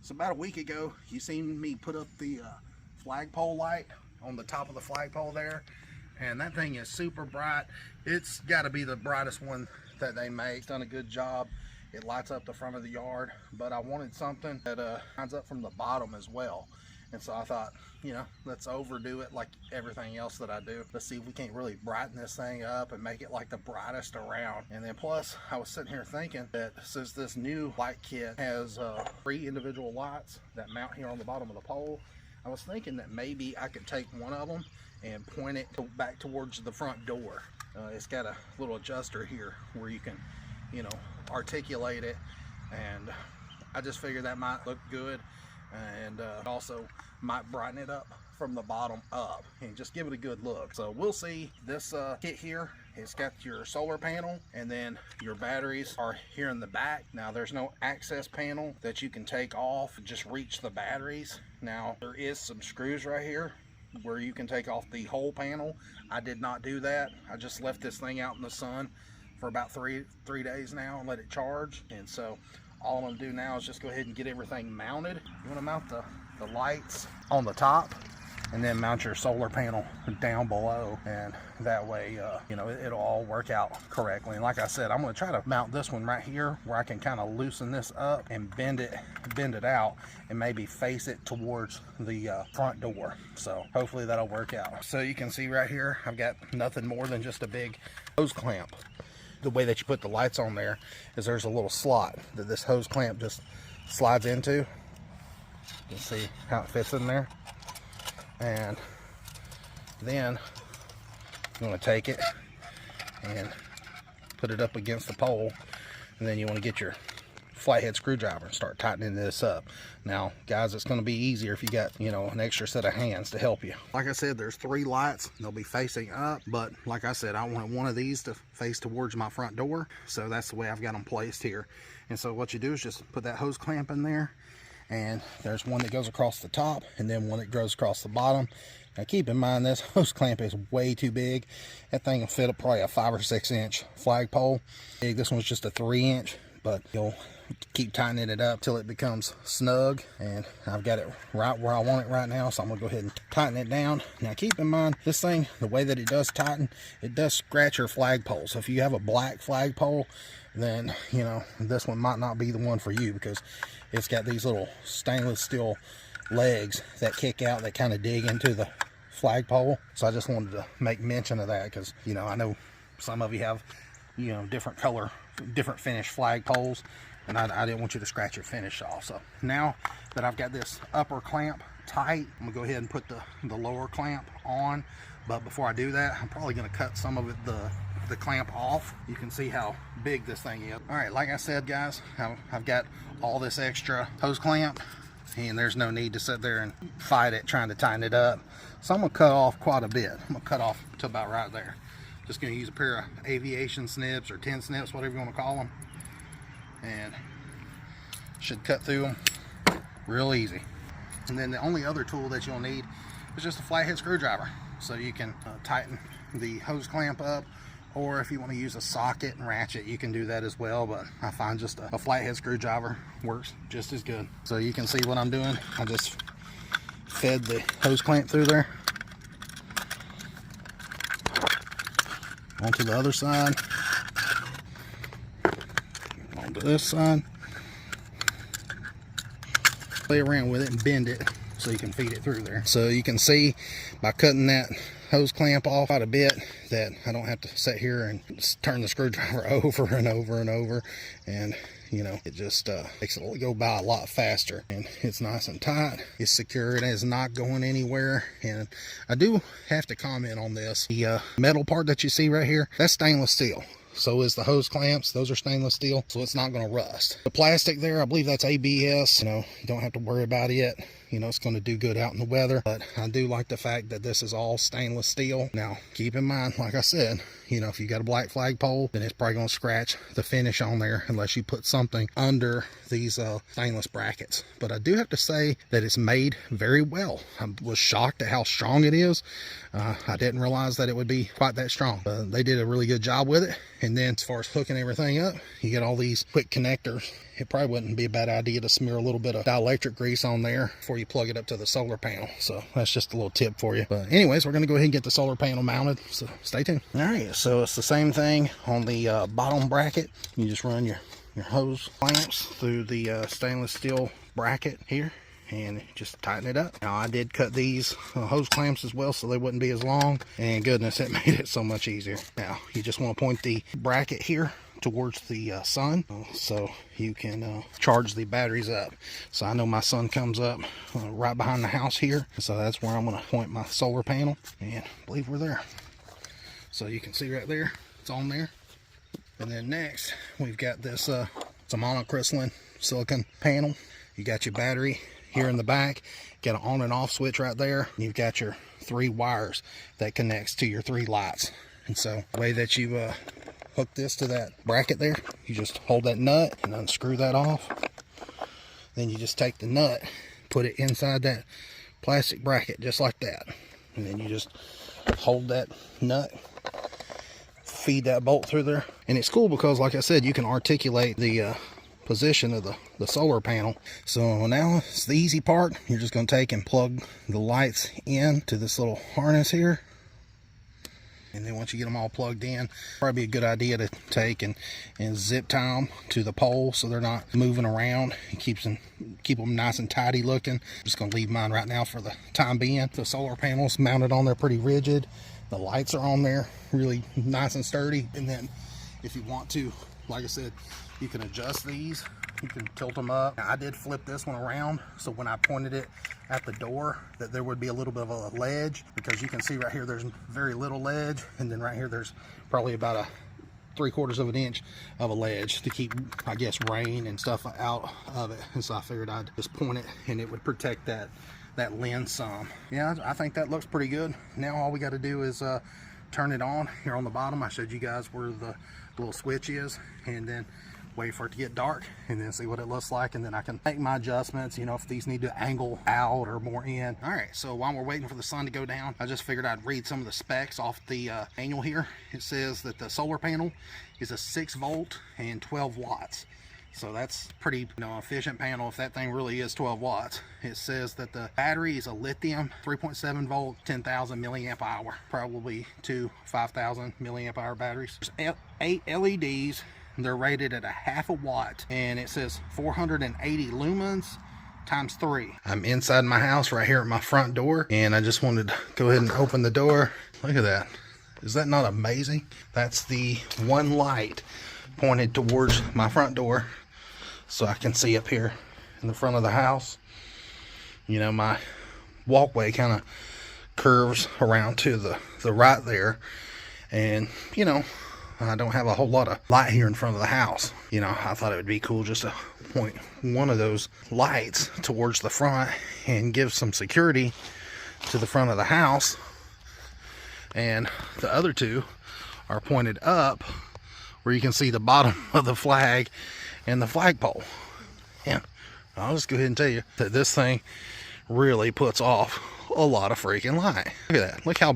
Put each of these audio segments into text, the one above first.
So about a week ago, you seen me put up the flagpole light on the top of the flagpole there, and that thing is super bright. It's got to be the brightest one that they make. It's done a good job. It lights up the front of the yard, but I wanted something that shines up from the bottom as well. And so I thought, you know, let's overdo it like everything else that I do. Let's see if we can't really brighten this thing up and make it like the brightest around. And then plus, I was sitting here thinking that since this new light kit has 3 individual lights that mount here on the bottom of the pole, I was thinking that maybe I could take one of them and point it back towards the front door. It's got a little adjuster here where you can, you know, articulate it, and I just figured that might look good, and also might brighten it up from the bottom up and just give it a good look. So we'll see. This kit here, it's got your solar panel, and then your batteries are here in the back. Now there's no access panel that you can take off, just reach the batteries. Now there is some screws right here where you can take off the whole panel. I did not do that. I just left this thing out in the sun for about three days now and let it charge. And so all I'm gonna do now is just go ahead and get everything mounted. You wanna mount the lights on the top and then mount your solar panel down below, and that way you know, it'll all work out correctly. And like I said, I'm going to try to mount this one right here where I can kind of loosen this up and bend it out and maybe face it towards the front door. So hopefully that'll work out. So you can see right here, I've got nothing more than just a big hose clamp. The way that you put the lights on there is there's a little slot that this hose clamp just slides into. You can see how it fits in there. And then you want to take it and put it up against the pole, and then you want to get your flathead screwdriver and start tightening this up. Now guys, it's going to be easier if you got, you know, an extra set of hands to help you. Like I said, there's 3 lights. They'll be facing up, but like I said, I want one of these to face towards my front door, so that's the way I've got them placed here. And so what you do is just put that hose clamp in there, and there's one that goes across the top and then one that goes across the bottom. Now keep in mind, this hose clamp is way too big. That thing will fit probably a 5 or 6 inch flagpole. This one's just a 3 inch, but you'll keep tightening it up till it becomes snug, and I've got it right where I want it right now, so I'm gonna go ahead and tighten it down. Now keep in mind, this thing, the way that it does tighten, it does scratch your flagpole. So if you have a black flagpole, then you know this one might not be the one for you, because it's got these little stainless steel legs that kick out, that kind of dig into the flagpole. So I just wanted to make mention of that, because you know, I know some of you have, you know, different color, different finish flagpoles, and I didn't want you to scratch your finish off. So now that I've got this upper clamp tight, I'm gonna go ahead and put the lower clamp on. But before I do that, I'm probably gonna cut some of it, the clamp off. You can see how big this thing is. All right, like I said guys, I've got all this extra hose clamp, and there's no need to sit there and fight it trying to tighten it up. So I'm gonna cut off quite a bit. I'm gonna cut off to about right there. Just gonna use a pair of aviation snips or 10 snips, whatever you want to call them, and should cut through them real easy. And then the only other tool that you'll need is just a flathead screwdriver, so you can tighten the hose clamp up, or if you want to use a socket and ratchet, you can do that as well, but I find just a flathead screwdriver works just as good. So you can see what I'm doing. I just fed the hose clamp through there, onto the other side, onto this side, play around with it and bend it so you can feed it through there. So you can see by cutting that hose clamp off quite a bit that I don't have to sit here and turn the screwdriver over and over and over, and you know, it just makes it go by a lot faster. And it's nice and tight, it's secure, it is not going anywhere. And I do have to comment on this, the metal part that you see right here, that's stainless steel. So is the hose clamps. Those are stainless steel, so it's not going to rust. The plastic there, I believe that's ABS. You know, you don't have to worry about it. You know, it's going to do good out in the weather. But I do like the fact that this is all stainless steel. Now, keep in mind, like I said, You know, if you got a black flagpole, then it's probably going to scratch the finish on there unless you put something under these stainless brackets. But I do have to say that it's made very well. I was shocked at how strong it is. I didn't realize that it would be quite that strong. They did a really good job with it. And then as far as hooking everything up, you get all these quick connectors. It probably wouldn't be a bad idea to smear a little bit of dielectric grease on there before you plug it up to the solar panel. So that's just a little tip for you. But anyways, we're going to go ahead and get the solar panel mounted. So stay tuned. All right, so it's the same thing on the bottom bracket. You just run your hose clamps through the stainless steel bracket here and just tighten it up. Now I did cut these hose clamps as well so they wouldn't be as long, and goodness, it made it so much easier. Now you just want to point the bracket here towards the sun so you can charge the batteries up. So I know my sun comes up right behind the house here, so that's where I'm going to point my solar panel, and I believe we're there. So you can see right there, it's on there. And then next we've got this it's a monocrystalline silicon panel. You got your battery here in the back, got an on and off switch right there. You've got your 3 wires that connects to your 3 lights. And so the way that you hook this to that bracket there, you just hold that nut and unscrew that off. Then you just take the nut, put it inside that plastic bracket just like that, and then you just hold that nut, feed that bolt through there. And it's cool because, like I said, you can articulate the position of the solar panel. So now it's the easy part. You're just going to take and plug the lights in to this little harness here. And then once you get them all plugged in, probably a good idea to take and zip tie them to the pole so they're not moving around. It keep them nice and tidy looking. I'm just going to leave mine right now for the time being. The solar panel's mounted on there pretty rigid. The lights are on there really nice and sturdy. And then if you want to, like I said, you can adjust these. You can tilt them up. Now, I did flip this one around, so when I pointed it at the door, that there would be a little bit of a ledge, because you can see right here there's very little ledge, and then right here there's probably about a 3/4 of an inch of a ledge to keep, I guess, rain and stuff out of it. And so I figured I'd just point it and it would protect that lens some. Yeah, I think that looks pretty good. Now all we got to do is turn it on. Here on the bottom I showed you guys where the little switch is, and then wait for it to get dark and then see what it looks like, and then I can make my adjustments, you know, if these need to angle out or more in. All right, so while we're waiting for the sun to go down, I just figured I'd read some of the specs off the manual here. It says that the solar panel is a 6-volt and 12 watts. So that's pretty, you know, efficient panel if that thing really is 12 watts. It says that the battery is a lithium 3.7 volt, 10,000 milliamp hour, probably 2 5,000 milliamp hour batteries. There's 8 LEDs. They're rated at 1/2 watt, and it says 480 lumens times 3. I'm inside my house right here at my front door, and I just wanted to go ahead and open the door. Look at that. Is that not amazing? That's the one light pointed towards my front door, so I can see up here in the front of the house. You know, my walkway kind of curves around to the right there, and you know, I don't have a whole lot of light here in front of the house. You know, I thought it would be cool just to point one of those lights towards the front and give some security to the front of the house, and the other 2 are pointed up where you can see the bottom of the flag and the flagpole. Yeah, I'll just go ahead and tell you that this thing really puts off a lot of freaking light. Look at that. Look how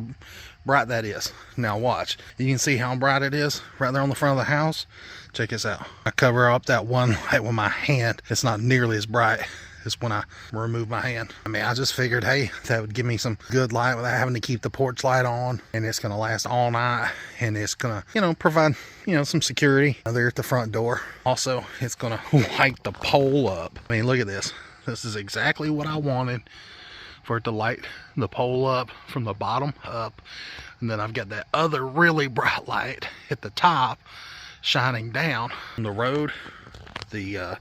bright that is. Now watch. You can see how bright it is right there on the front of the house. Check this out. I cover up that one light with my hand. It's not nearly as bright as when I remove my hand. I mean, I just figured, hey, that would give me some good light without having to keep the porch light on, and it's going to last all night, and it's going to, you know, provide, you know, some security there at the front door. Also, it's going to light the pole up. I mean, look at this. This is exactly what I wanted, for it to light the pole up from the bottom up. And then I've got that other really bright light at the top shining down on the road. The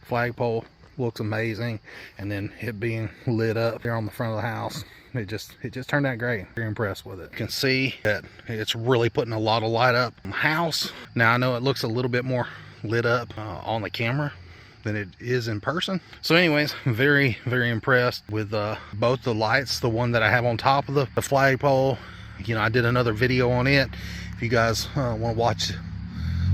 flagpole looks amazing, and then it being lit up there on the front of the house, it just turned out great. Very impressed with it. You can see that it's really putting a lot of light up on the house. Now I know it looks a little bit more lit up on the camera than it is in person. So anyways, very, very impressed with both the lights. The one that I have on top of the flagpole, you know, I did another video on it, If you guys want to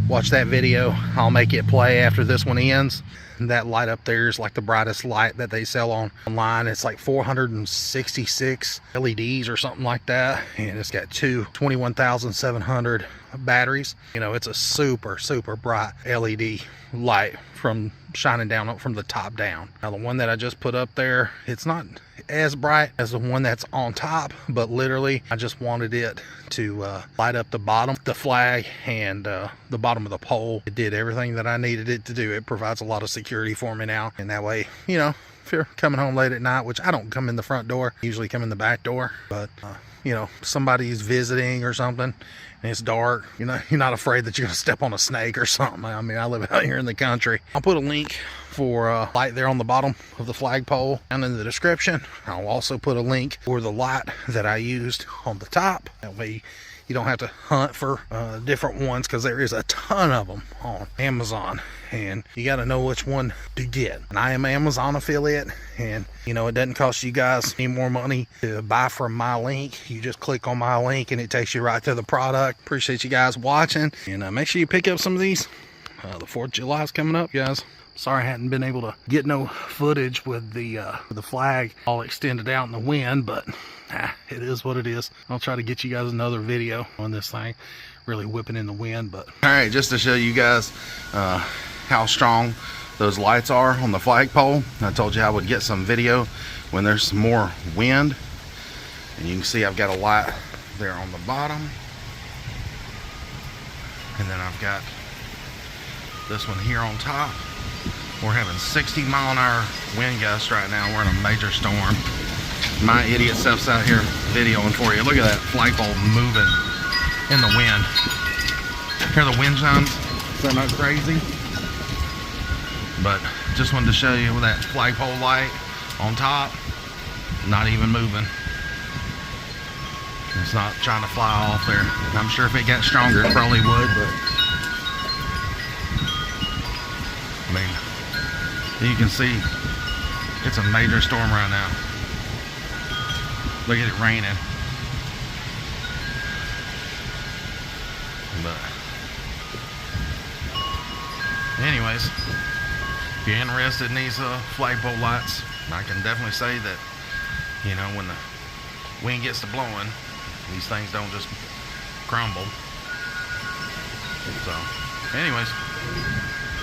watch that video, I'll make it play after this one ends. That light up there is like the brightest light that they sell online. It's like 466 LEDs or something like that, and it's got two 21,700 batteries. You know, it's a super bright LED light from shining down from the top down. Now the one that I just put up there, it's not as bright as the one that's on top, but literally I just wanted it to light up the bottom, the flag, and the bottom of the pole. It did everything that I needed it to do. It provides a lot of security for me now, and that way, you know, if you're coming home late at night, which I don't come in the front door, I usually come in the back door, but you know, somebody's visiting or something and it's dark, you know, you're not afraid that you're gonna step on a snake or something. I mean, I live out here in the country. I'll put a link for light there on the bottom of the flagpole down in the description. I'll also put a link for the light that I used on the top. That way you don't have to hunt for different ones, because there is a ton of them on Amazon and you got to know which one to get. And I am an Amazon affiliate, and you know, it doesn't cost you guys any more money to buy from my link. You just click on my link and it takes you right to the product. Appreciate you guys watching, and make sure you pick up some of these. The 4th of July is coming up, guys. Sorry I hadn't been able to get no footage with the flag all extended out in the wind, but it is what it is. I'll try to get you guys another video on this thing really whipping in the wind. But all right, just to show you guys how strong those lights are on the flagpole, I told you I would get some video when there's some more wind, and you can see I've got a light there on the bottom, and then I've got this one here on top. We're having 60-mile-an-hour wind gusts right now. We're in a major storm. My idiot self's out here videoing for you. Look at that flagpole moving in the wind. Hear the wind chimes? Is that not crazy? But just wanted to show you with that flagpole light on top, not even moving. It's not trying to fly off there. I'm sure if it got stronger, it probably would, but I mean, you can see it's a major storm right now. Look at it raining. But anyways, if you're interested in these flagpole lights, I can definitely say that, you know, when the wind gets to blowing, these things don't just crumble. So anyways,